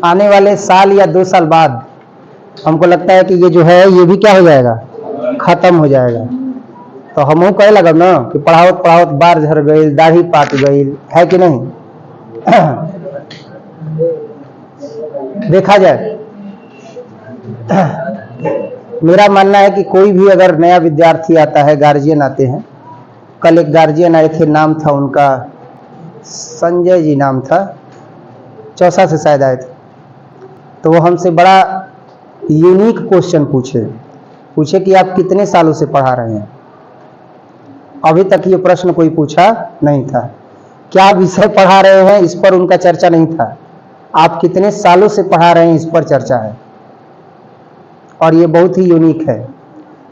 आने वाले साल या 2 साल बाद हमको लगता है कि ये जो है ये भी क्या हो जाएगा, खत्म हो जाएगा। तो हम कहे लगब ना कि पढ़ावत पढ़ावत बार झड़ गई, दाढ़ी पाक गई, है कि नहीं? देखा जाए, मेरा मानना है कि कोई भी अगर नया विद्यार्थी आता है, गार्जियन आते हैं, कल एक गार्जियन आए थे, नाम था उनका संजय जी नाम था, चौसा से शायद आए थे। तो वो हमसे बड़ा यूनिक क्वेश्चन पूछे कि आप कितने सालों से पढ़ा रहे हैं। अभी तक ये प्रश्न कोई पूछा नहीं था। क्या विषय पढ़ा रहे हैं इस पर उनका चर्चा नहीं था, आप कितने सालों से पढ़ा रहे हैं इस पर चर्चा है। और ये बहुत ही यूनिक है,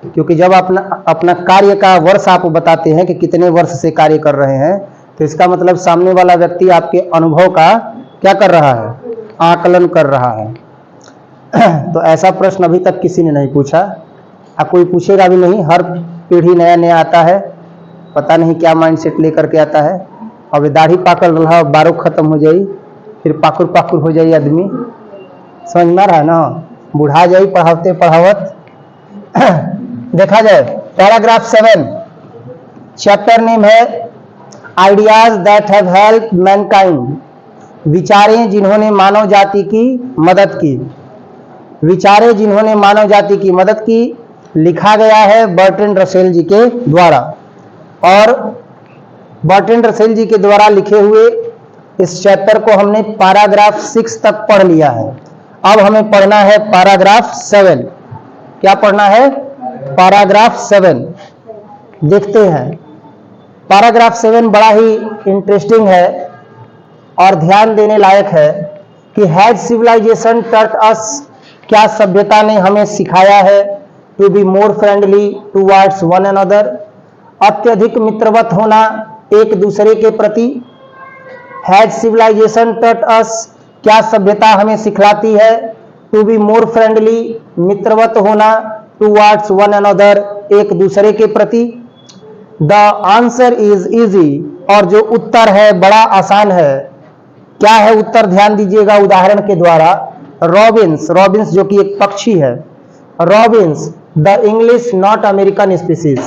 क्योंकि जब अपना कार्य का वर्ष आप बताते हैं कि कितने वर्ष से कार्य कर रहे हैं, तो इसका मतलब सामने वाला व्यक्ति आपके अनुभव का क्या कर रहा है, आकलन कर रहा है। तो ऐसा प्रश्न अभी तक किसी ने नहीं पूछा, कोई पूछेगा भी नहीं। हर पीढ़ी नया नया आता है, पता नहीं क्या माइंडसेट लेकर के आता है। अब दाढ़ी पाकल रहा, बारों खत्म हो जाई, फिर पाकुर पाकुर हो जाई आदमी, समझ में रहा ना, बुढ़ा जाई पढ़ाते पढ़ावत। देखा जाए पैराग्राफ 7, चैप्टर नेम है ideas that have helped Mankind, विचारें जिन्होंने मानव जाति की मदद की। विचारें जिन्होंने मानव जाति की मदद की लिखा गया है बर्ट्रैंड रसेल जी के द्वारा, और बर्ट्रैंड रसेल जी के द्वारा लिखे हुए इस चैप्टर को हमने पैराग्राफ 6 तक पढ़ लिया है। अब हमें पढ़ना है पैराग्राफ 7। क्या पढ़ना है? पैराग्राफ 7। देखते हैं। पैराग्राफ 7 बड़ा ही इंटरेस्टिंग है और ध्यान देने लायक है कि हैज सिविलाइजेशन टॉट अस, क्या सभ्यता ने हमें सिखाया है to be more friendly towards one another, अत्यधिक मित्रवत होना एक दूसरे के प्रति। हैज सिविलाइजेशन टॉट अस, क्या सभ्यता हमें सिखलाती है टू बी मोर फ्रेंडली, मित्रवत होना, टूवर्ड्स वन अनदर, एक दूसरे के प्रति। द आंसर इज इजी, और जो उत्तर है बड़ा आसान है। क्या है उत्तर? ध्यान दीजिएगा उदाहरण के द्वारा। रॉबिन्स, रॉबिन्स जो कि एक पक्षी है, Robins the English not American species,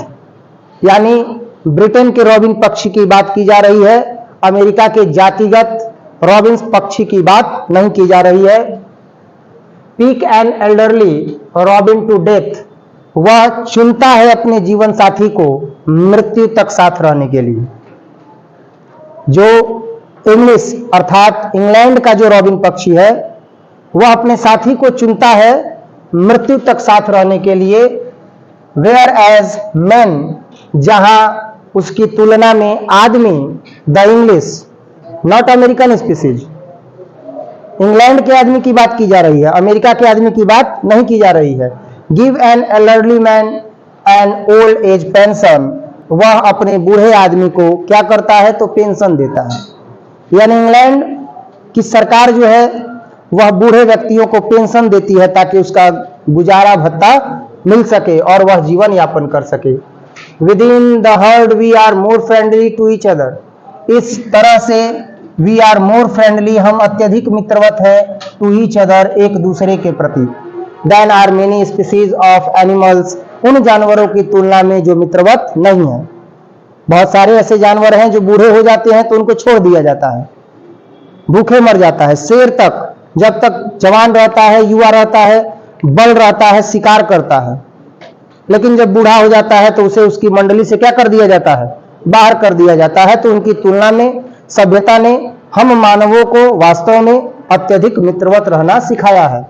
यानी ब्रिटेन के रॉबिन पक्षी की बात की जा रही है, अमेरिका के जातिगत रॉबिन्स पक्षी की बात नहीं की जा रही है। Pick an elderly robin to death, वह चुनता है अपने जीवन साथी को मृत्यु तक साथ रहने के लिए। जो इंग्लिश अर्थात इंग्लैंड का जो रॉबिन पक्षी है, वह अपने साथी को चुनता है मृत्यु तक साथ रहने के लिए। वेयर एज मैन, जहां उसकी तुलना में आदमी, the English not American species, England के आदमी की बात की जा रही है, अमेरिका के आदमी की बात नहीं की जा रही है। Give an elderly man an old age pension, वह अपने बूढ़े आदमी को क्या करता है? तो पेंशन देता है। यानी इंग्लैंड की सरकार जो है वह बूढ़े व्यक्तियों को पेंशन देती है ताकि उसका गुजारा भत्ता मिल सके और वह जीवन यापन कर सके। Within the herd we are more friendly to each other, इस तरह से वी आर मोर फ्रेंडली, हम अत्यधिक मित्रवत है, टू ईच अदर, एक दूसरे के प्रति। Then are many species of animals, उन जानवरों की तुलना में जो मित्रवत नहीं है। बहुत सारे ऐसे जानवर हैं जो बूढ़े हो जाते हैं तो उनको छोड़ दिया जाता है, भूखे मर जाता है। शेर तक जब तक जवान रहता है, युवा रहता है, बल रहता है, शिकार करता है, लेकिन जब बूढ़ा हो जाता है तो उसे उसकी मंडली से क्या कर दिया जाता है? बाहर कर दिया जाता है। तो उनकी तुलना में सभ्यता ने हम मानवों को वास्तव में अत्यधिक मित्रवत रहना सिखाया है।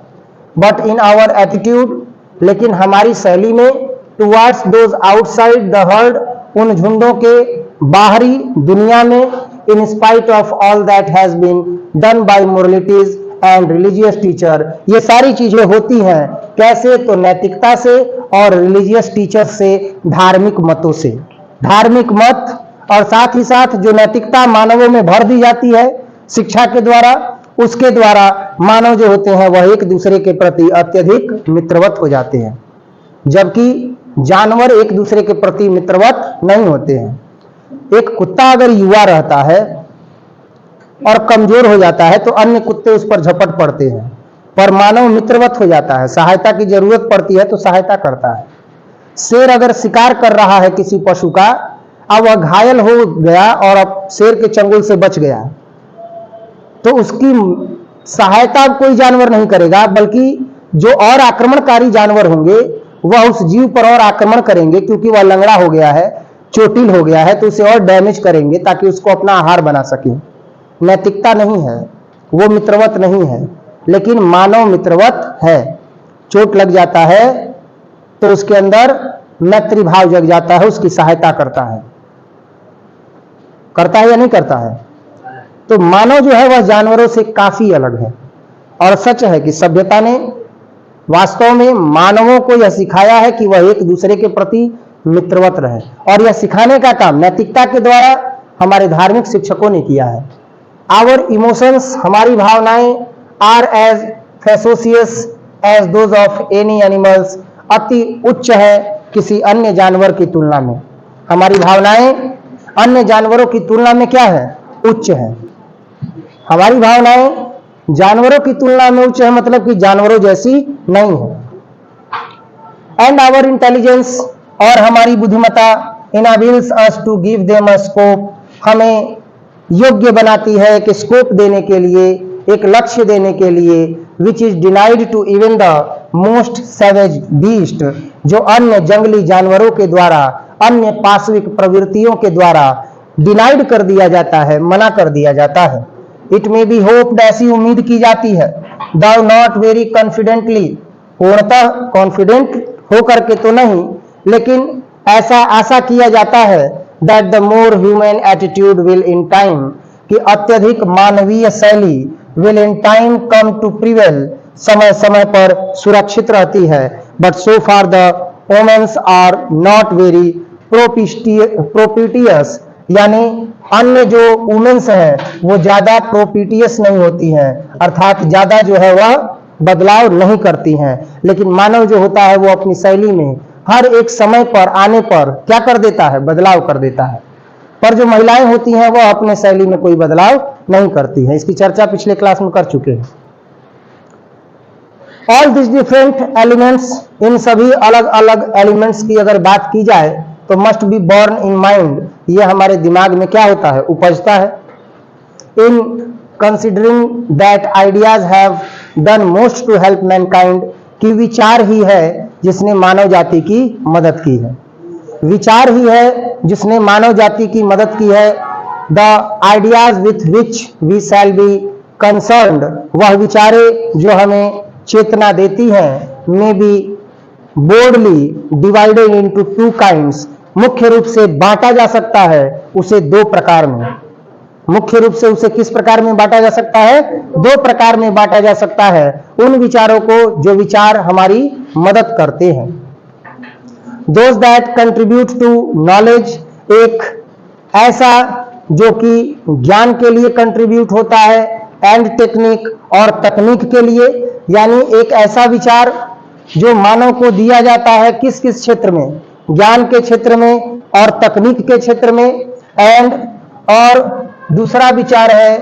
बट इन आवर एटीट्यूड, लेकिन हमारी शैली में, towards those outside the herd, उन झुंडों के बाहरी दुनिया में, in spite of all that has been done by moralities and religious teacher, ये सारी चीजें होती हैं कैसे? तो नैतिकता से और रिलीजियस टीचर से, धार्मिक मतों से। धार्मिक मत और साथ ही साथ जो नैतिकता मानवों में भर दी जाती है शिक्षा के द्वारा, उसके द्वारा मानव जो होते हैं वह एक दूसरे के प्रति अत्यधिक मित्रवत हो जाते हैं, जबकि जानवर एक दूसरे के प्रति मित्रवत नहीं होते हैं। एक कुत्ता अगर युवा रहता है, और कमजोर हो जाता है तो अन्य कुत्ते उस पर झपट पड़ते हैं, पर मानव मित्रवत हो जाता है, सहायता की जरूरत पड़ती है तो सहायता करता है। शेर अगर शिकार कर रहा है किसी पशु का, अब वह घायल हो गया और अब शेर के चंगुल से बच गया, तो उसकी सहायता कोई जानवर नहीं करेगा, बल्कि जो और आक्रमणकारी जानवर होंगे वह उस जीव पर और आक्रमण करेंगे, क्योंकि वह लंगड़ा हो गया है, चोटिल हो गया है, तो उसे और डैमेज करेंगे ताकि उसको अपना आहार बना सके। नैतिकता नहीं है, वो मित्रवत नहीं है, लेकिन मानव मित्रवत है। चोट लग जाता है तो उसके अंदर मैत्री भाव जग जाता है, उसकी सहायता करता है या नहीं करता है? तो मानव जो है वह जानवरों से काफी अलग है। और सच है कि सभ्यता ने वास्तव में मानवों को यह सिखाया है कि वह एक दूसरे के प्रति मित्रवत रहे, और यह सिखाने का काम नैतिकता के द्वारा हमारे धार्मिक शिक्षकों ने किया है। आवर इमोशंस, हमारी भावनाएं, are as ferocious as those of any animals, अति उच्च है किसी अन्य जानवर की तुलना में। हमारी भावनाएं अन्य जानवरों की तुलना में क्या है? उच्च है। हमारी भावनाएं जानवरों की तुलना में उच्च है, मतलब कि जानवरों जैसी नहीं है। एंड आवर इंटेलिजेंस, और हमारी बुद्धिमत्ता, enables us to give them a scope, हमें योग्य बनाती है एक स्कोप देने के लिए, एक लक्ष्य देने के लिए, which is denied to even the most savage beast, जो अन्य जंगली जानवरों के द्वारा, अन्य पाशविक प्रवृत्तियों के द्वारा डिनाइड कर दिया जाता है, मना कर दिया जाता है। इट मे बी होप्ड, ऐसी उम्मीद की जाती है, दाउ नॉट वेरी कॉन्फिडेंटली, पूर्णतः कॉन्फिडेंट होकर के तो नहीं, लेकिन ऐसा आशा किया जाता है, that the more human attitude will in time, कि अत्यधिक मानवीय शैली will in time come to prevail, समय समय पर सुरक्षित रहती है। But so far the omens are not very propitious, यानी अन्य जो वुमेन्स हैं वो ज्यादा प्रोपिटियस नहीं होती हैं, अर्थात ज्यादा जो है वह बदलाव नहीं करती हैं। लेकिन मानव जो होता है वो अपनी शैली में हर एक समय पर आने पर क्या कर देता है? बदलाव कर देता है। पर जो महिलाएं होती हैं वह अपने शैली में कोई बदलाव नहीं करती हैं। इसकी चर्चा पिछले क्लास में कर चुके हैं। ऑल दिस डिफरेंट एलिमेंट्स, इन सभी अलग अलग एलिमेंट्स की अगर बात की जाए तो must be borne in mind, ये हमारे दिमाग में क्या होता है? उपजता है। In considering that ideas have done most to help mankind, कि विचार ही है जिसने मानव जाति की मदद की है। विचार ही है जिसने मानव जाति की मदद की है। The ideas with which we shall be concerned, वह विचारे जो हमें चेतना देती हैं, may be broadly divided into two kinds, मुख्य रूप से बांटा जा सकता है उसे दो प्रकार में। मुख्य रूप से उसे किस प्रकार में बांटा जा सकता है? दो प्रकार में बांटा जा सकता है उन विचारों को जो विचार हमारी मदद करते हैं। Those that contribute to knowledge, एक ऐसा जो कि ज्ञान के लिए कंट्रीब्यूट होता है, एंड टेक्निक, और तकनीक के लिए, यानी एक ऐसा विचार जो मानव को दिया जाता है किस किस क्षेत्र में? ज्ञान के क्षेत्र में और तकनीक के क्षेत्र में। एंड, और दूसरा विचार है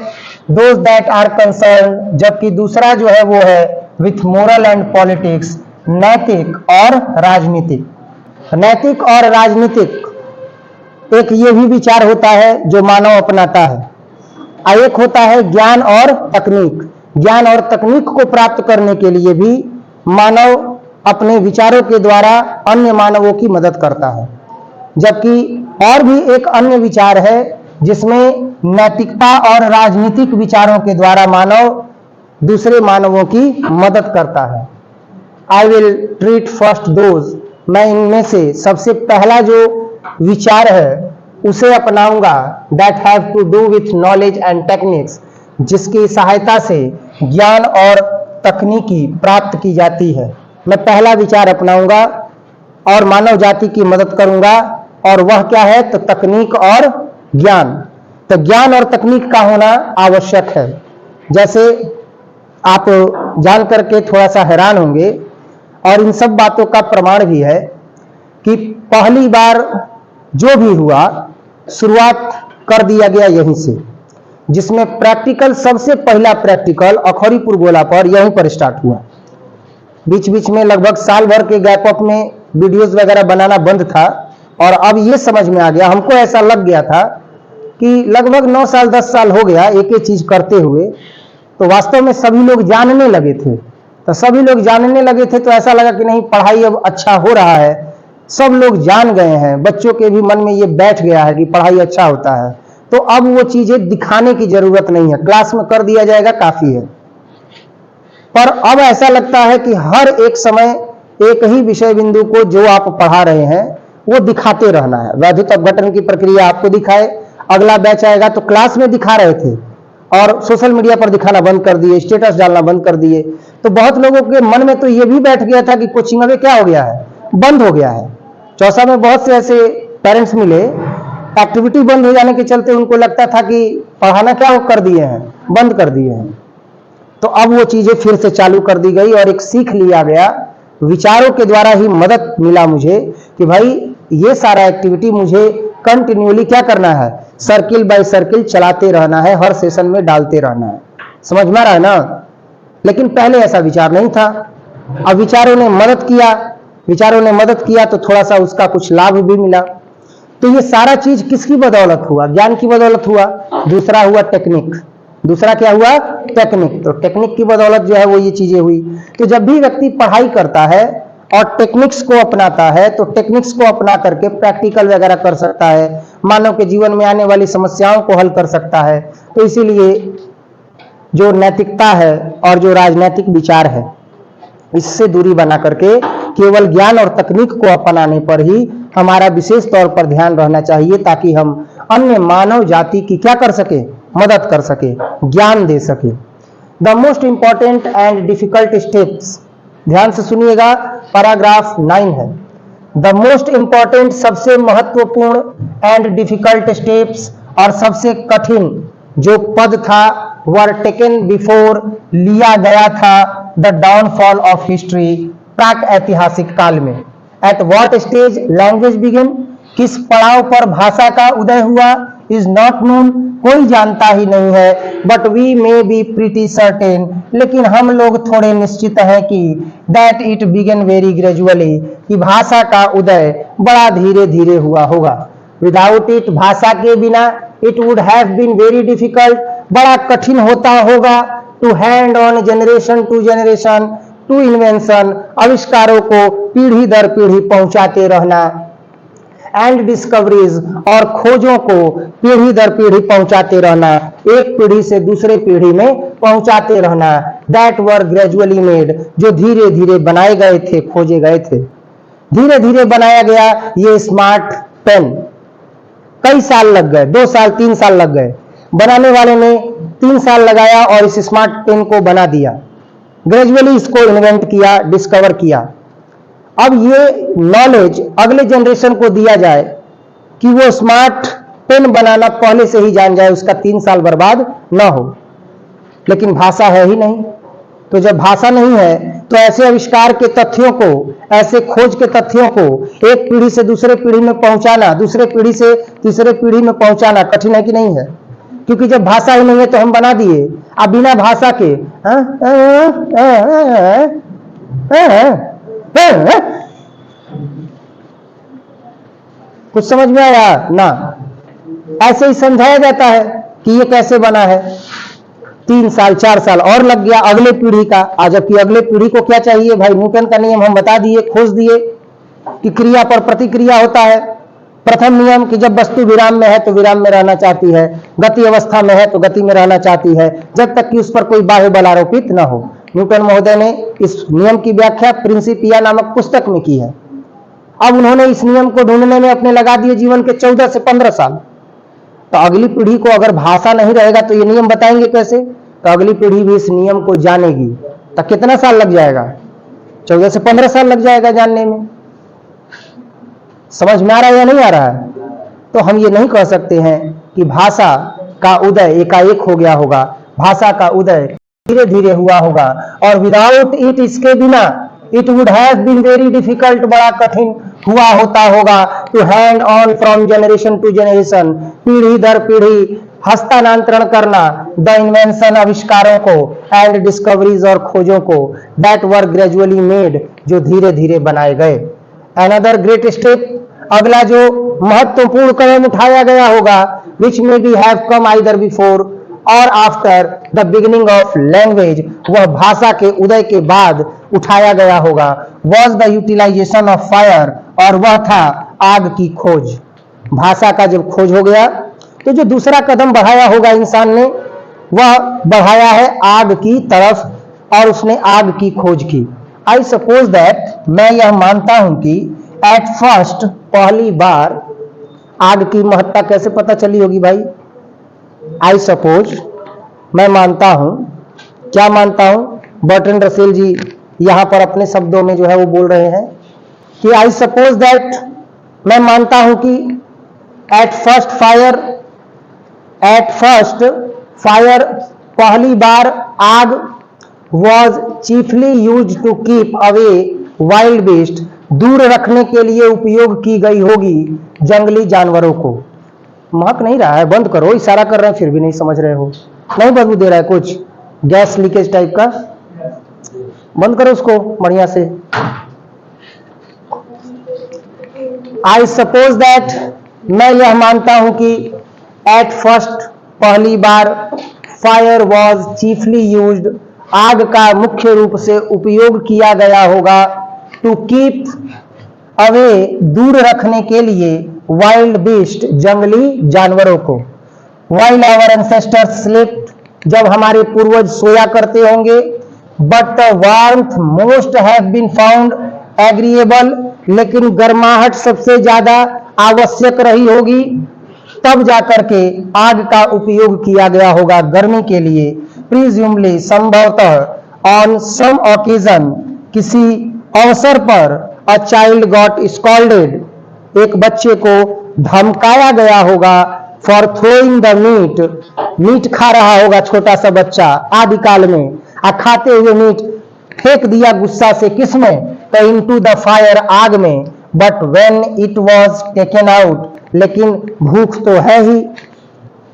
दोज दैट आर कंसर्न, जबकि दूसरा जो है वो है विथ मोरल एंड पॉलिटिक्स, नैतिक और राजनीतिक। नैतिक और राजनीतिक एक ये भी विचार होता है जो मानव अपनाता है। एक होता है ज्ञान और तकनीक। ज्ञान और तकनीक को प्राप्त करने के लिए भी मानव अपने विचारों के द्वारा अन्य मानवों की मदद करता है। जबकि और भी एक अन्य विचार है जिसमें नैतिकता और राजनीतिक विचारों के द्वारा मानव दूसरे मानवों की मदद करता है। I will treat first those, मैं इनमें से सबसे पहला जो विचार है उसे अपनाऊंगा, that have to do with knowledge and techniques, जिसकी सहायता से ज्ञान और तकनीकी प्राप्त की जाती है। मैं पहला विचार अपनाऊंगा और मानव जाति की मदद करूंगा, और वह क्या है? तो तकनीक और ज्ञान। तो ज्ञान और तकनीक का होना आवश्यक है। जैसे आप जान करके थोड़ा सा हैरान होंगे, और इन सब बातों का प्रमाण भी है कि पहली बार जो भी हुआ शुरुआत कर दिया गया यहीं से। जिसमें प्रैक्टिकल, सबसे पहला प्रैक्टिकल अखौरीपुर गोला पर यहीं पर स्टार्ट हुआ। बीच बीच में लगभग साल भर के गैप अप में वीडियोस वगैरह बनाना बंद था, और अब ये समझ में आ गया, हमको ऐसा लग गया था कि लगभग 9 साल 10 साल हो गया एक ही चीज करते हुए, तो वास्तव में सभी लोग जानने लगे थे। तो सभी लोग जानने लगे थे तो ऐसा लगा कि नहीं, पढ़ाई अब अच्छा हो रहा है, सब लोग जान गए हैं, बच्चों के भी मन में ये बैठ गया है कि पढ़ाई अच्छा होता है, तो अब वो चीजें दिखाने की जरूरत नहीं है, क्लास में कर दिया जाएगा काफी है। पर अब ऐसा लगता है कि हर एक समय एक ही विषय बिंदु को जो आप पढ़ा रहे हैं वो दिखाते रहना है। वैद्युत अपघटन की प्रक्रिया आपको दिखाए, अगला बैच आएगा तो क्लास में दिखा रहे थे और सोशल मीडिया पर दिखाना बंद कर दिए, स्टेटस डालना बंद कर दिए। तो बहुत लोगों के मन में तो ये भी बैठ गया था कि कोचिंग में क्या हो गया है, बंद हो गया है। चौसा में बहुत से ऐसे पेरेंट्स मिले, एक्टिविटी बंद हो जाने के चलते उनको लगता था कि पढ़ाना क्या कर दिए हैं, बंद कर दिए हैं। तो अब वो चीजें फिर से चालू कर दी गई और एक सीख लिया गया, विचारों के द्वारा ही मदद मिला मुझे कि भाई ये सारा एक्टिविटी मुझे कंटिन्यूली क्या करना है, सर्किल बाय सर्किल चलाते रहना है, हर सेशन में डालते रहना है। समझ में आ रहा है ना? लेकिन पहले ऐसा विचार नहीं था। अब विचारों ने मदद किया तो थोड़ा सा उसका कुछ लाभ भी मिला। तो ये सारा चीज किसकी बदौलत हुआ? ज्ञान की बदौलत हुआ। दूसरा हुआ टेक्निक। दूसरा क्या हुआ? टेक्निक। तो टेक्निक की बदौलत जो है वो ये चीजें हुई। तो जब भी व्यक्ति पढ़ाई करता है और टेक्निक्स को अपनाता है तो टेक्निक्स को अपना करके प्रैक्टिकल वगैरह कर सकता है, मानव के जीवन में आने वाली समस्याओं को हल कर सकता है। तो इसीलिए जो नैतिकता है और जो राजनैतिक विचार है, इससे दूरी बना करके केवल ज्ञान और तकनीक को अपनाने पर ही हमारा विशेष तौर पर ध्यान रहना चाहिए, ताकि हम अन्य मानव जाति की क्या कर सके, मदद कर सके, ज्ञान दे सके। The most important and difficult steps, ध्यान से सुनिएगा, पैराग्राफ 9 है। द मोस्ट इंपॉर्टेंट, सबसे महत्वपूर्ण, एंड डिफिकल्ट स्टेप्स, और सबसे कठिन जो पद था, वर टेकन बिफोर, लिया गया था, द डाउनफॉल ऑफ हिस्ट्री, प्राक ऐतिहासिक काल में। At what stage language begin, किस पड़ाव पर भाषा का उदय हुआ, इज नॉट नोन, कोई जानता ही नहीं है। But we may be pretty certain, लेकिन हम लोग थोड़े निश्चित हैं कि that it began very gradually, कि भाषा का उदय बड़ा धीरे धीरे हुआ होगा। विदाउट इट, भाषा के बिना, it would have been very difficult, बड़ा कठिन होता होगा, to hand on generation to generation, to invention, आविष्कारों को पीढ़ी दर पीढ़ी पहुंचाते रहना, एंड डिस्कवरीज, और खोजों को पीढ़ी दर पीढ़ी पहुंचाते रहना, एक पीढ़ी से दूसरे पीढ़ी में पहुंचाते रहना, दैट वर ग्रेजुअली मेड, जो धीरे धीरे बनाए गए थे, खोजे गए थे, धीरे धीरे बनाया गया। ये स्मार्ट पेन कई साल लग गए, 2 साल 3 साल लग गए, बनाने वाले ने 3 साल लगाया और इस स्मार्ट पेन को बना दिया, ग्रेजुअली इसको इन्वेंट किया, डिस्कवर किया। अब ये नॉलेज अगले जनरेशन को दिया जाए कि वो स्मार्ट पेन बनाना पहले से ही जान जाए, उसका 3 साल बर्बाद ना हो। लेकिन भाषा है ही नहीं, तो जब भाषा नहीं है तो ऐसे आविष्कार के तथ्यों को, ऐसे खोज के तथ्यों को एक पीढ़ी से दूसरे पीढ़ी में पहुंचाना, दूसरे पीढ़ी से तीसरे पीढ़ी में पहुंचाना कठिन है कि नहीं है? क्योंकि जब भाषा ही नहीं है तो हम बना दिए, अब बिना भाषा के कुछ समझ में आया ना? ऐसे ही समझाया जाता है कि ये कैसे बना है। 3 साल 4 साल और लग गया अगले पीढ़ी का। आज जबकि अगले पीढ़ी को क्या चाहिए भाई? न्यूटन का नियम हम बता दिए, खोज दिए कि क्रिया पर प्रतिक्रिया होता है। प्रथम नियम कि जब वस्तु विराम में है तो विराम में रहना चाहती है, गति अवस्था में है तो गति में रहना चाहती है, जब तक कि उस पर कोई बाह्य बल आरोपित न हो। न्यूटन महोदय ने इस नियम की व्याख्या प्रिंसिपिया नामक पुस्तक में की है। अब उन्होंने इस नियम को ढूंढने में अपने लगा दिए जीवन के 14 से 15 साल। तो अगली पीढ़ी को अगर भाषा नहीं रहेगा तो ये नियम बताएंगे कैसे? तो अगली पीढ़ी भी इस नियम को जानेगी, तो कितना साल लग जाएगा? 14 से 15 साल लग जाएगा जानने में। समझ में आ रहा है या नहीं आ रहा है? तो हम ये नहीं कह सकते हैं कि भाषा का उदय एकाएक हो गया होगा, भाषा का उदय धीरे धीरे हुआ होगा, और विदाउट इट, इसके बिना, it would have been very difficult, बड़ा कठिन हुआ होता होगा, to hand on from generation to generation, पीढ़ी दर पीढ़ी हस्तांतरण करना, द इन्वेंशन आविष्कारों को, एंड डिस्कवरीज और खोजों को, दैट वर ग्रेजुअली मेड जो धीरे धीरे बनाए गए। अनदर ग्रेट स्टेप, अगला जो महत्वपूर्ण कदम उठाया गया होगा, which may be have come either before or after the beginning of language, वह भाषा के उदय के बाद उठाया गया होगा, was the utilization of fire, और वह था आग की खोज। भाषा का जब खोज हो गया तो जो दूसरा कदम बढ़ाया होगा इंसान ने, वह बढ़ाया है आग की तरफ, और उसने आग की खोज की। आई सपोज दैट, मैं यह मानता हूं कि एट फर्स्ट, पहली बार, आग की महत्ता कैसे पता चली होगी भाई? आई सपोज, मैं मानता हूं, क्या मानता हूं? बर्ट्रैंड रसेल जी यहां पर अपने शब्दों में जो है वो बोल रहे हैं कि आई सपोज दैट, मैं मानता हूं कि एट फर्स्ट फायर, पहली बार आग, was chiefly use to keep away wild beast, दूर रखने के लिए उपयोग की गई होगी जंगली जानवरों को। महक नहीं रहा है, बंद करो, इशारा कर रहे हैं फिर भी नहीं समझ रहे हो। नहीं बदबू दे रहा है कुछ, गैस लीकेज टाइप का, बंद करो उसको बढ़िया से। आई सपोज दैट, मैं यह मानता हूं कि एट फर्स्ट, पहली बार, फायर वॉज चीफली यूज्ड, आग का मुख्य रूप से उपयोग किया गया होगा, टू कीप अवे, दूर रखने के लिए, वाइल्ड बीस्ट, जंगली जानवरों को। वाइल आवर एंसेस्टर्स स्लीप्ट, जब हमारे पूर्वज सोया करते होंगे, but the warmth most have been found agreeable, लेकिन गर्माहट सबसे ज्यादा आवश्यक रही होगी, तब जाकर के आग का उपयोग किया गया होगा गर्मी के लिए। प्रीज्यूमली, संभवतः, ऑन सम ओकेजन, किसी अवसर पर, अ चाइल्ड गॉट स्कॉल्डेड, एक बच्चे को धमकाया गया होगा, फॉर थ्रोइंग द मीट खा रहा होगा छोटा सा बच्चा आदिकाल में, खाते हुए मीट फेंक दिया गुस्सा से, किसमें? तो इनटू द फायर, आग में। But when it was taken out, लेकिन भूख तो है ही,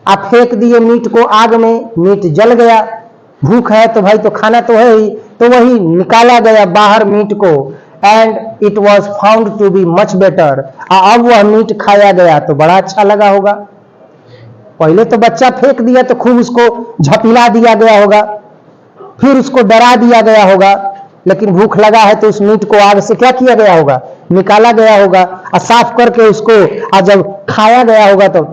आप फेंक दिए मीट को आग में, मीट जल गया, भूख है तो भाई तो खाना तो है ही, तो वही निकाला गया बाहर मीट को, and it was found to be much better, अब वह मीट खाया गया तो बड़ा अच्छा लगा होगा। पहले तो बच्चा फेंक दिया तो खूब उसको झपिला दिया गया होगा, फिर उसको डरा दिया गया होगा, लेकिन भूख लगा है तो उस मीट को आग से क्या किया गया होगा? निकाला गया होगा, और साफ करके उसको और जब खाया गया होगा तो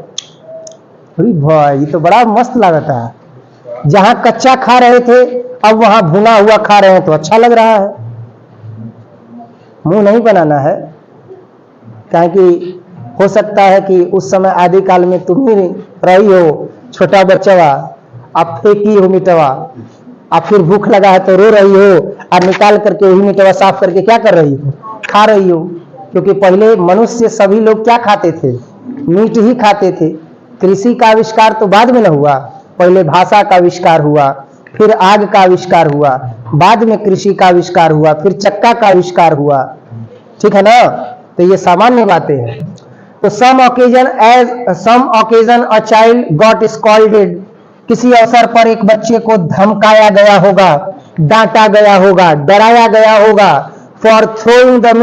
अरे भाई ये तो बड़ा मस्त लगता है। जहां कच्चा खा रहे थे अब वहां भुना हुआ खा रहे हैं तो अच्छा लग रहा है। मुंह नहीं बनाना है, क्योंकि हो सकता है कि उस समय आदिकाल में तुम ही रही हो छोटा बच्चा, आप फेंकी हो मिटवा, आप फिर भूख लगा है तो रो रही हो, और निकाल करके वही मिटवा साफ करके क्या कर रही हो? खा रही हो। क्योंकि पहले मनुष्य सभी लोग क्या खाते थे? मीट ही खाते थे। कृषि का आविष्कार तो बाद में न हुआ, पहले भाषा का आविष्कार हुआ, फिर आग का आविष्कार हुआ, बाद में कृषि का आविष्कार हुआ, फिर चक्का का आविष्कार हुआ। ठीक है ना? तो ये सामान्य बातें हैं। तो some occasion a child got scolded, किसी अवसर पर एक बच्चे को धमकाया गया होगा, डांटा गया होगा, डराया गया होगा, फॉर थ्रोइंग द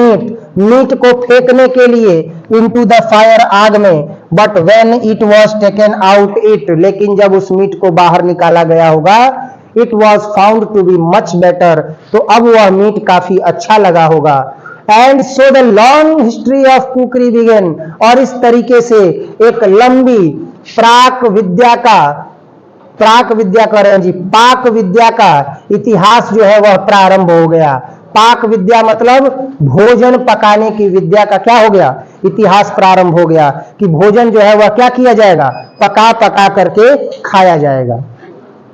मीट को फेंकने के लिए, इनटू द फायर, आग में। But when it was taken out लेकिन जब उस मीट को बाहर निकाला गया होगा, it was found to be much better, तो अब वह मीट काफी अच्छा लगा होगा। And so the long history of cookery began, और इस तरीके से एक लंबी पाक विद्या का इतिहास जो है वह प्रारंभ हो गया। पाक विद्या मतलब भोजन पकाने की विद्या का क्या हो गया? इतिहास प्रारंभ हो गया, कि भोजन जो है वह क्या किया जाएगा? पका करके खाया जाएगा।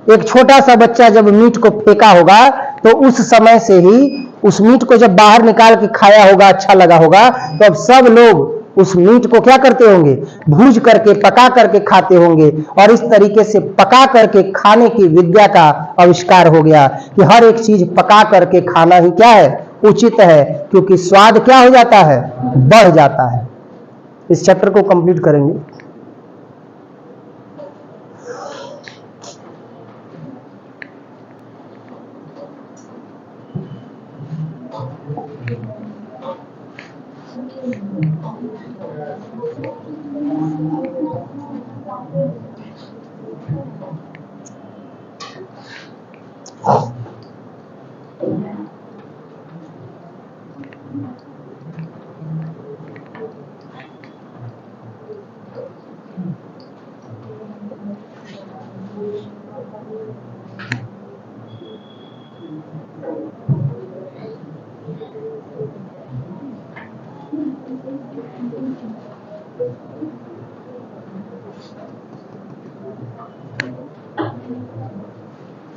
एक छोटा सा बच्चा जब मीट को फेंका होगा तो उस समय से ही उस मीट को जब बाहर निकाल के खाया होगा, अच्छा लगा होगा, तो अब सब लोग उस मीट को क्या करते होंगे? भूज करके, पका करके खाते होंगे। और इस तरीके से पका करके खाने की विद्या का आविष्कार हो गया, कि हर एक चीज पका करके खाना ही क्या है? उचित है, क्योंकि स्वाद क्या हो जाता है? बढ़ जाता है। इस चैप्टर को कंप्लीट करेंगे।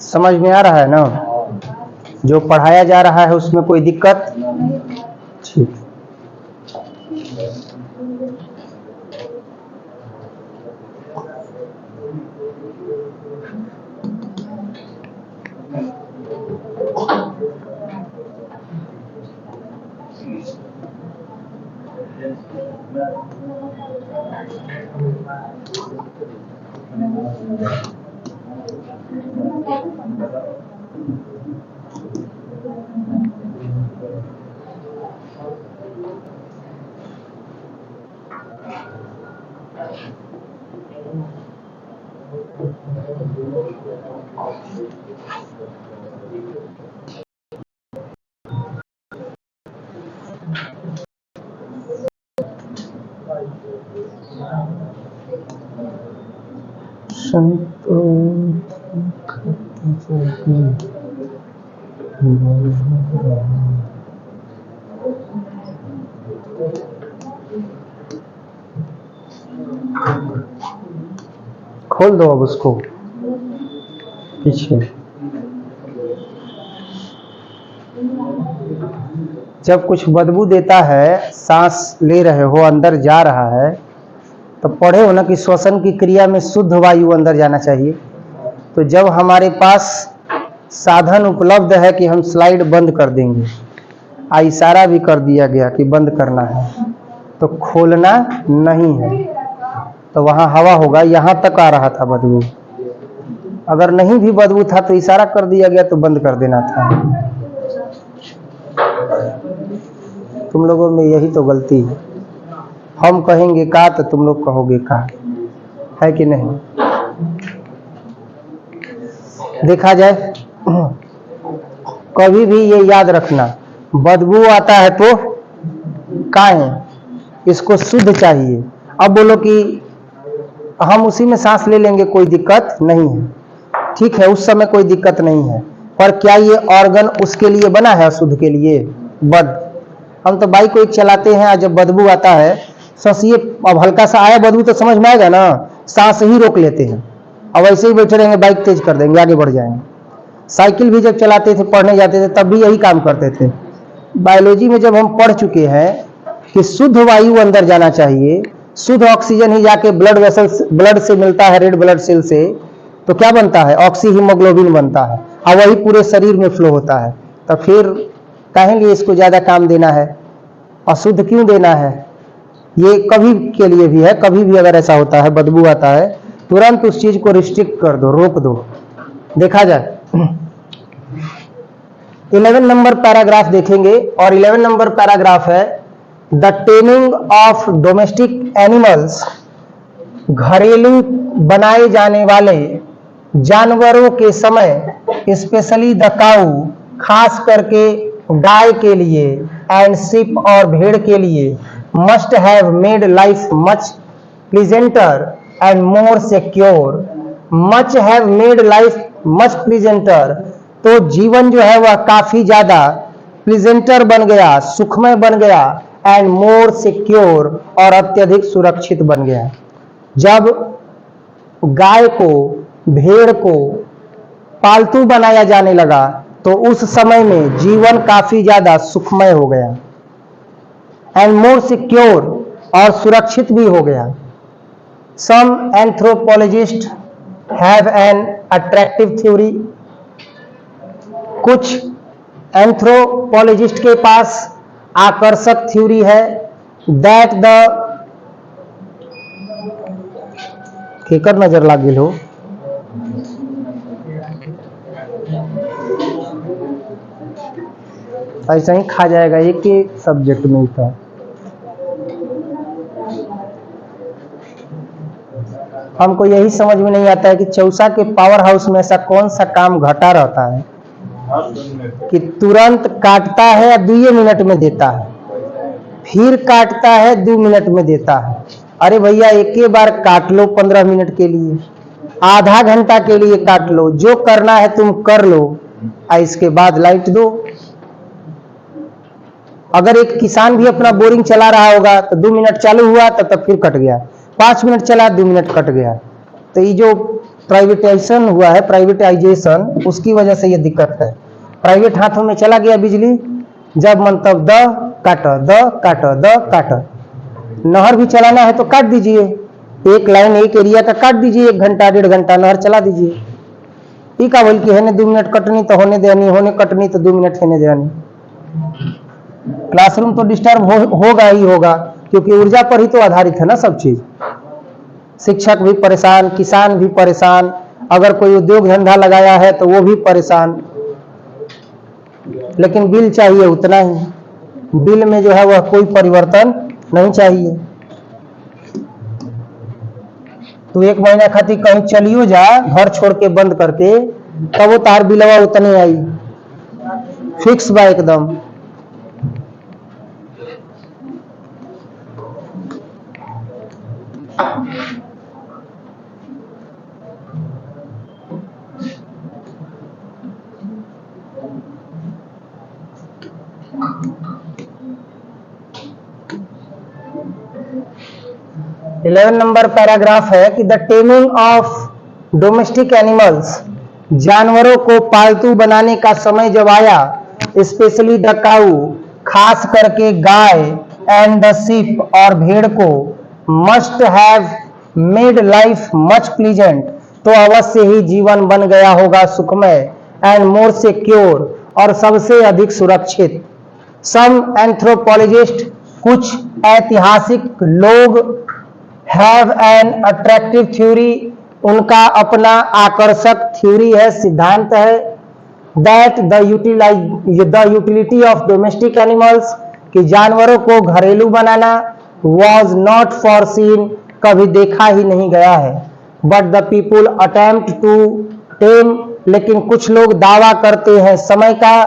समझ में आ रहा है ना? जो पढ़ाया जा रहा है उसमें कोई दिक्कत? ठीक। खोल दो अब उसको पीछे। जब कुछ बदबू देता है, सांस ले रहे हो, अंदर जा रहा है, तो पढ़े हो ना कि श्वसन की क्रिया में शुद्ध वायु अंदर जाना चाहिए। तो जब हमारे पास साधन उपलब्ध है कि हम स्लाइड बंद कर देंगे, इशारा भी कर दिया गया कि बंद करना है, तो खोलना नहीं है, तो वहां हवा होगा। यहां तक आ रहा था बदबू, अगर नहीं भी बदबू था तो इशारा कर दिया गया तो बंद कर देना था। तुम लोगों में यही तो गलती है। हम कहेंगे का तो तुम लोग कहोगे का, है कि नहीं? देखा जाए, कभी भी ये याद रखना, बदबू आता है तो काहे, इसको शुद्ध चाहिए। अब बोलो कि हम उसी में सांस ले लेंगे, कोई दिक्कत नहीं है, ठीक है, उस समय कोई दिक्कत नहीं है, पर क्या ये ऑर्गन उसके लिए बना है, अशुद्ध के लिए? हम तो बाइक को एक चलाते हैं, जब बदबू आता है, सांसिए, अब हल्का सा आया बदबू तो समझ में आएगा ना, सांस ही रोक लेते हैं, अब ऐसे ही बैठे रहेंगे, बाइक तेज कर देंगे, आगे बढ़ जाएंगे। साइकिल भी जब चलाते थे, पढ़ने जाते थे, तब भी यही काम करते थे। बायोलॉजी में जब हम पढ़ चुके हैं कि शुद्ध वायु अंदर जाना चाहिए, शुद्ध ऑक्सीजन ही जाके ब्लड से मिलता है, रेड ब्लड सेल से, तो क्या बनता है? ऑक्सी हीमोग्लोबिन बनता है, और वही पूरे शरीर में फ्लो होता है। तो फिर कहेंगे इसको ज्यादा काम देना है, अशुद्ध क्यों देना है? ये कभी के लिए भी है, कभी भी अगर ऐसा होता है, बदबू आता है, तुरंत उस चीज को रिस्ट्रिक्ट कर दो, रोक दो। देखा जाए 11 नंबर पैराग्राफ देखेंगे, और 11 नंबर पैराग्राफ है the taming of domestic animals, घरेलू बनाए जाने वाले जानवरों के समय, स्पेशली द काऊ, खास करके गाय के लिए, एंड शिप और भेड़ के लिए, must have made life much pleasanter and more secure. Much have made life much pleasanter, तो जीवन जो है वह काफी ज्यादा प्लीजेंटर बन गया, सुखमय बन गया, एंड मोर सिक्योर, और अत्यधिक सुरक्षित बन गया। जब गाय को, भेड़ को पालतू बनाया जाने लगा, तो उस समय में जीवन काफी ज्यादा सुखमय हो गया, एंड मोर सिक्योर, और सुरक्षित भी हो गया। Some anthropologist have an attractive theory, कुछ एंथ्रोपोलॉजिस्ट के पास आकर्षक थ्योरी है, दैट द केकर नजर लागिल हो, ऐसा ही खा जाएगा, एक ही सब्जेक्ट में था। हमको यही समझ में नहीं आता है कि चौसा के पावर हाउस में ऐसा कौन सा काम घटा रहता है कि तुरंत काटता है 2 मिनट में देता है, फिर काटता है 2 मिनट में देता है। अरे भैया एक ही बार काट लो 15 मिनट के लिए, आधा घंटा के लिए काट लो, जो करना है तुम कर लो, इसके बाद लाइट दो। अगर एक किसान भी अपना बोरिंग चला रहा होगा तो 2 मिनट चालू हुआ तब फिर कट गया, 5 मिनट चला 2 मिनट कट गया। तो ये जो प्राइवेटाइजेशन हुआ है, प्राइवेटाइजेशन, उसकी वजह से ये दिक्कत है। प्राइवेट हाथों में चला गया बिजली, जब मन तब द काट। नहर भी चलाना है तो काट दीजिए, एक लाइन एक एरिया का काट दीजिए, 1 घंटा 1.5 घंटा नहर चला दीजिए। ठीक है, बल्कि है 2 मिनट कटनी तो होने देनी, होने कटनी तो 2 मिनट होने देनी। क्लासरूम तो डिस्टर्ब होगा ही होगा, क्योंकि ऊर्जा पर ही तो आधारित है ना सब चीज। शिक्षक भी परेशान, किसान भी परेशान, अगर कोई उद्योग धंधा लगाया है तो वो भी परेशान। लेकिन बिल चाहिए उतना ही, बिल में जो है वह कोई परिवर्तन नहीं चाहिए। तो 1 महीना खातिर कहीं चलियो जा घर छोड़ के बंद करके, तब वो तार बिलवा उतने आई, फिक्स बा एकदम। इलेवन नंबर पैराग्राफ है कि the taming of domestic animals, जानवरों को पालतू बनाने का समय जब आया, स्पेशली द काऊ, खास करके गाय, एंड द शीप, और भेड़ को, must have made life much pleasant, तो अवश्य ही जीवन बन गया होगा सुखमय, एंड मोर सिक्योर, और सबसे अधिक सुरक्षित। सम एंथ्रोपोलॉजिस्ट, कुछ ऐतिहासिक लोग, हैव एन अट्रैक्टिव थ्योरी, उनका अपना आकर्षक थ्योरी है, सिद्धांत है, that the utility of domestic animals, कि जानवरों को घरेलू बनाना, वॉज नॉट फॉरसीन, कभी देखा ही नहीं गया है, but the people attempt to tame, लेकिन कुछ लोग दावा करते हैं समय का,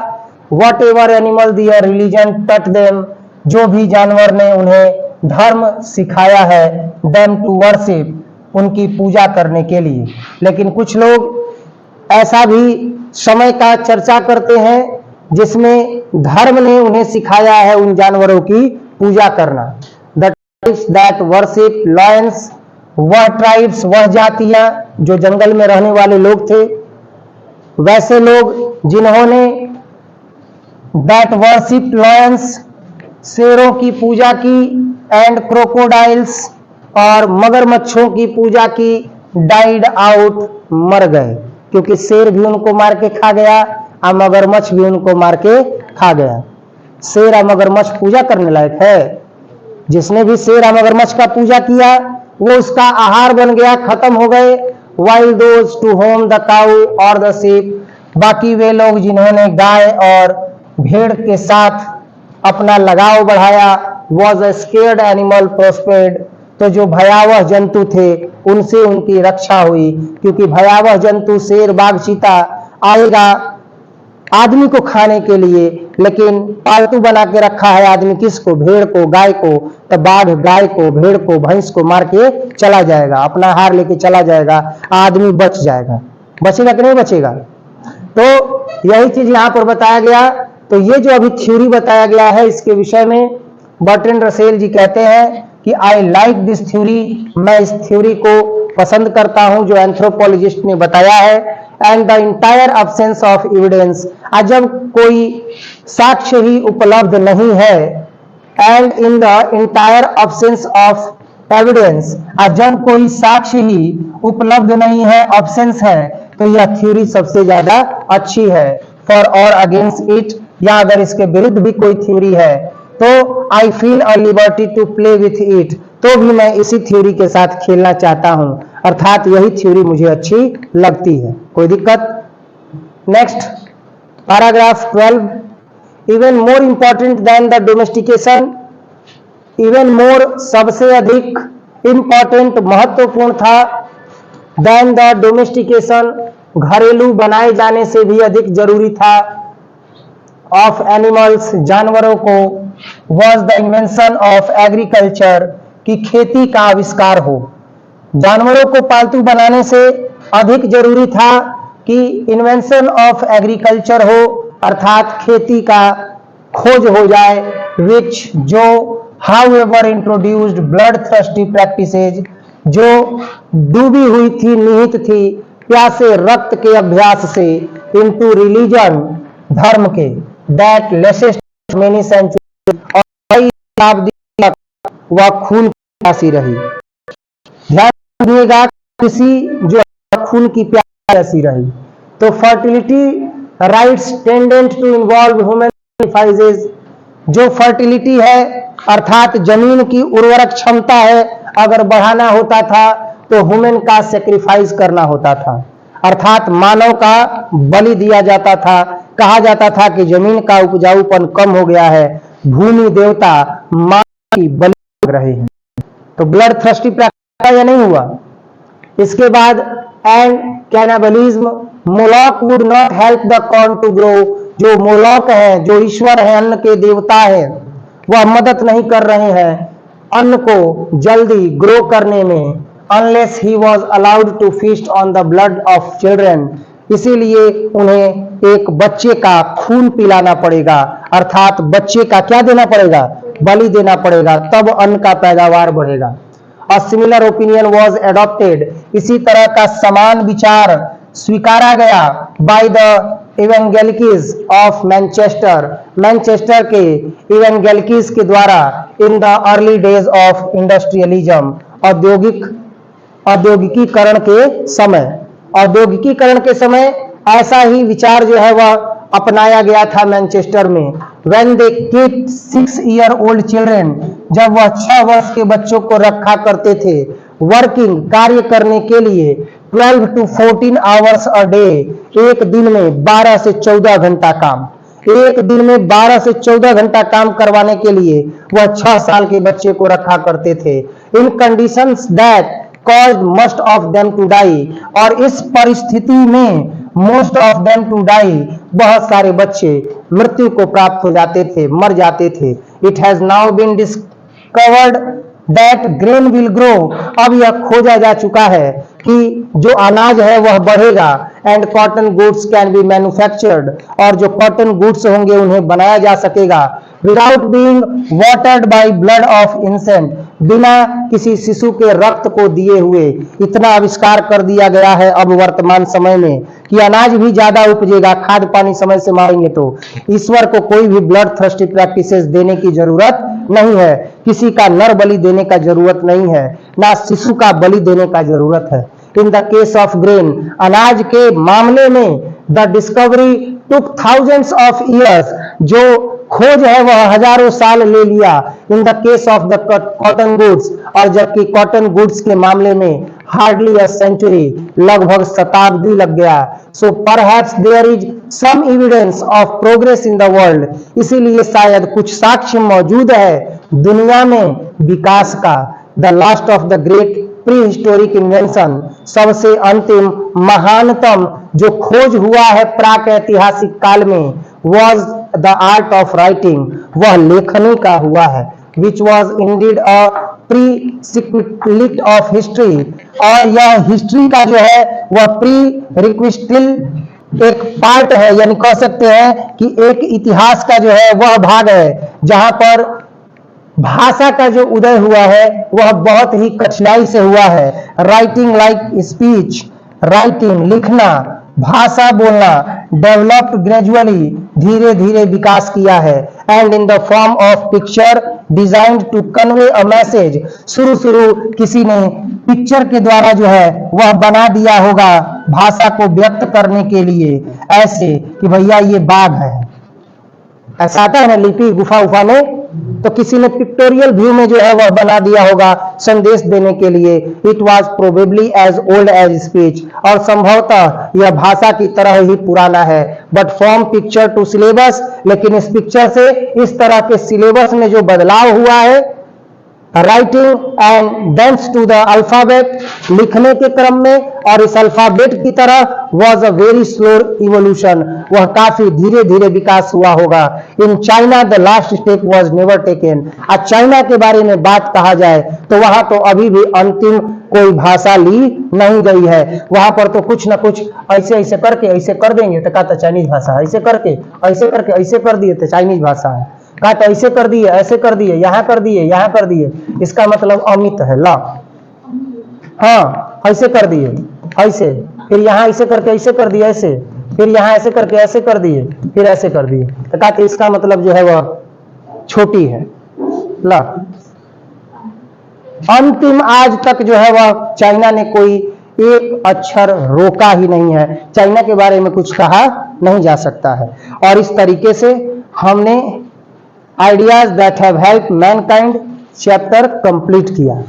whatever animal their religion touch them, जो भी जानवर ने उन्हें धर्म सिखाया है, देम टू वर्शिप, उनकी पूजा करने के लिए। लेकिन कुछ लोग ऐसा भी समय का चर्चा करते हैं जिसमें धर्म ने उन्हें सिखाया है उन जानवरों की पूजा करना। The tribes that worship Lions, वह ट्राइब्स, वह जातियां जो जंगल में रहने वाले लोग थे, वैसे लोग जिन्होंने दैट वर्शिप लायंस, शेरों की पूजा की, एंड क्रोकोडाइल्स, और मगरमच्छों की पूजा की, डाइड आउट, मर गए, क्योंकि शेर भी उनको मार के खा गया और मगरमच्छ भी उनको मार के खा गया। शेर और मगरमच्छ पूजा करने लायक है? जिसने भी शेर और मगरमच्छ का पूजा किया वो उसका आहार बन गया, खत्म हो गए। While those to home the cow or the sheep, बाकी वे लोग जिन्होंने गाय और भेड़ के साथ अपना लगाव बढ़ाया, वॉज अ स्केर्ड एनिमल प्रोस्पेड, तो जो भयावह जंतु थे उनसे उनकी रक्षा हुई, क्योंकि भयावह जंतु शेर, बाघ, चीता आएगा आदमी को खाने के लिए, लेकिन पालतू बना के रखा है आदमी किसको? भेड़ को, गाय को, तो बाघ गाय को, भेड़ को, भैंस को मार के चला जाएगा, अपना आहार लेके चला जाएगा, आदमी बच जाएगा। बचेगा कि नहीं बचेगा? तो यही चीज यहां पर बताया गया। तो ये जो अभी थ्योरी बताया गया है इसके विषय में बर्ट्रैंड रसेल जी कहते हैं कि आई लाइक दिस थ्योरी, मैं इस थ्योरी को पसंद करता हूं जो एंथ्रोपोलॉजिस्ट ने बताया है। And the entire absence of evidence, जब कोई साक्ष्य ही उपलब्ध नहीं है, and in the entire absence of evidence, जब कोई साक्ष्य ही उपलब्ध नहीं है, अब्सेंस है, तो यह थ्योरी सबसे ज्यादा अच्छी है। फॉर और अगेंस्ट इट, या अगर इसके विरुद्ध भी कोई थ्योरी है तो I feel a liberty to play with it, तो भी मैं इसी थ्योरी के साथ खेलना चाहता हूं, अर्थात यही थ्योरी मुझे अच्छी लगती है। कोई दिक्कत? Next paragraph 12, even more important than the domestication, even more सबसे अधिक इंपॉर्टेंट महत्वपूर्ण था, देन द डोमेस्टिकेशन, घरेलू बनाए जाने से भी अधिक जरूरी था, ऑफ एनिमल्स, जानवरों को, was the invention of agriculture, कि खेती का आविष्कार हो। जानवरों को पालतू बनाने से अधिक जरूरी था कि इन्वेंशन ऑफ एग्रीकल्चर हो, अर्थात खेती का खोज हो जाए, विच जो however introduced blood thirsty practices, जो डूबी हुई थी, निहित थी प्यासे रक्त के अभ्यास से, इनटू रिलीजन, धर्म के, दैट लेसेस्ट मेनी सेंचुरी, और कई शताब्दी तक वह खून प्यासी रही। ध्यान रखिएगा, किसी जो खून की प्यासी रही। तो fertility rites tended to involve human sacrifices, जो फर्टिलिटी है अर्थात जमीन की उर्वरक क्षमता है, अगर बढ़ाना होता था तो ह्यूमन का सेक्रीफाइस करना होता था, अर्थात मानव का बलि दिया जाता था। कहा जाता था कि जमीन का उपजाऊपन कम हो गया है, भूमि देवता मानव की बलि मांग रहे हैं। तो ब्लड थ्रस्टी प्रैक्टिस या नहीं हुआ। इसके बाद and cannibalism, Moloch would not help the corn to grow, जो मोलॉक है, जो ईश्वर है, अन्न के देवता है, वह मदद नहीं कर रहे हैं अन्न को जल्दी ग्रो करने में, unless he was allowed to feast on the blood of children, इसीलिए उन्हें एक बच्चे का खून पिलाना पड़ेगा, अर्थात बच्चे का क्या देना पड़ेगा, बलि देना पड़ेगा, तब अन्न का पैदावार बढ़ेगा। A similar opinion was adopted, इसी तरह का समान विचार स्वीकारा गया by the evangelicals of Manchester, Manchester के evangelicals के द्वारा in the early days of industrialism, औद्योगिकीकरण के समय ऐसा ही विचार जो है वह अपनाया गया था मैनचेस्टर में। When they kept 6-year-old children, जब वह 6 वर्ष के बच्चों को रखा करते थे, वर्किंग, कार्य करने के लिए, 12 to 14 hours a day, एक दिन में 12 से 14 घंटा काम, एक दिन में 12 से 14 घंटा काम करवाने के लिए वह 6 साल के बच्चे को रखा करते थे। In conditions that caused most of them to die, और इस परिस्थिति में most of them to die, बहुत सारे बच्चे मृत्यु को प्राप्त हो जाते थे, मर जाते थे। It has now been discovered that grain will grow, अब यह खोजा जा चुका है कि जो अनाज है वह बढ़ेगा, and cotton goods can be manufactured, और जो कॉटन गुड्स होंगे उन्हें बनाया जा सकेगा, without being watered by blood of infant, बिना किसी शिशु के रक्त को दिए हुए। इतना आविष्कार कर दिया गया है अब वर्तमान समय में कि अनाज भी ज्यादा उपजेगा, खाद पानी समय से मारेंगे तो ईश्वर को कोई भी ब्लड थ्रस्टी प्रैक्टिसेस देने की जरूरत नहीं है, किसी का नर बलि देने का जरूरत नहीं है, ना शिशु का बलि देने का जरूरत है। In the case of grain, अनाज के मामले में the discovery took thousands of years, जो खोज है वह हजारों साल ले लिया। In the case of the cotton goods, और जबकि कॉटन गुड्स के मामले में हार्डली अ सेंचुरी, लगभग शताब्दी लग गया। So perhaps there is some evidence of progress in the world, इसीलिए शायद कुछ साक्ष्य मौजूद है दुनिया में विकास का। The last of the great pre historic invention, सबसे अंतिम महानतम जो खोज हुआ है प्राक ऐतिहासिक काल में, was the art of writing, वह लेखनी का हुआ है, which was indeed a prerequisite of history, और यह हिस्ट्री का जो है वह प्री एक पार्ट है, यानी कह सकते हैं कि एक इतिहास का जो है वह भाग है, जहां पर भाषा का जो उदय हुआ है वह बहुत ही कठिनाई से हुआ है। राइटिंग लाइक स्पीच, राइटिंग लिखना, भाषा बोलना, डेवलप्ड ग्रेजुअली, धीरे धीरे विकास किया है। And in the form of picture designed to convey a message, शुरू किसी ने पिक्चर के द्वारा जो है वह बना दिया होगा भाषा को व्यक्त करने के लिए, ऐसे कि भैया ये बाघ है, ऐसा आता है ना लिपि गुफा उफा में, तो किसी ने पिक्टोरियल व्यू में जो है वह बना दिया होगा संदेश देने के लिए। It was probably as old as speech, और संभवतः यह भाषा की तरह ही पुराना है। But from picture to syllabus, लेकिन इस पिक्चर से इस तरह के सिलेबस में जो बदलाव हुआ है writing and thence to the alphabet, लिखने के क्रम में और इस अल्फाबेट की तरह was a very slow evolution, वह काफी धीरे धीरे विकास हुआ होगा। In China the last step was never taken, आज चाइना के बारे में बात कहा जाए तो वहां तो अभी भी अंतिम कोई भाषा ली नहीं गई है, वहां पर तो कुछ ना कुछ ऐसे ऐसे करके ऐसे कर देंगे तो कहता चाइनीज भाषा, ऐसे करके ऐसे कर दिए तो चाइनीज भाषा है, कहा तो ऐसे कर दिए, ऐसे कर दिए, यहाँ कर दिए, यहाँ कर दिए, इसका मतलब अमित है ला। हाँ ऐसे कर दिए, ऐसे, फिर यहाँ ऐसे करके ऐसे कर दिए, ऐसे, फिर यहाँ ऐसे करके ऐसे कर दिए, फिर ऐसे कर दिए, तो कहा तो इसका मतलब जो है वह छोटी है ला। अंतिम आज तक जो है वह चाइना ने कोई एक अक्षर रोका ही नहीं है, चाइना के बारे में कुछ कहा नहीं जा सकता है। और इस तरीके से हमने ideas that have help Mankind chapter complete किया।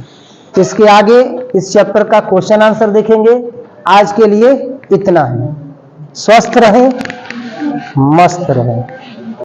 इसके आगे इस चैप्टर का क्वेश्चन आंसर देखेंगे। आज के लिए इतना है। स्वस्थ रहें, मस्त रहें।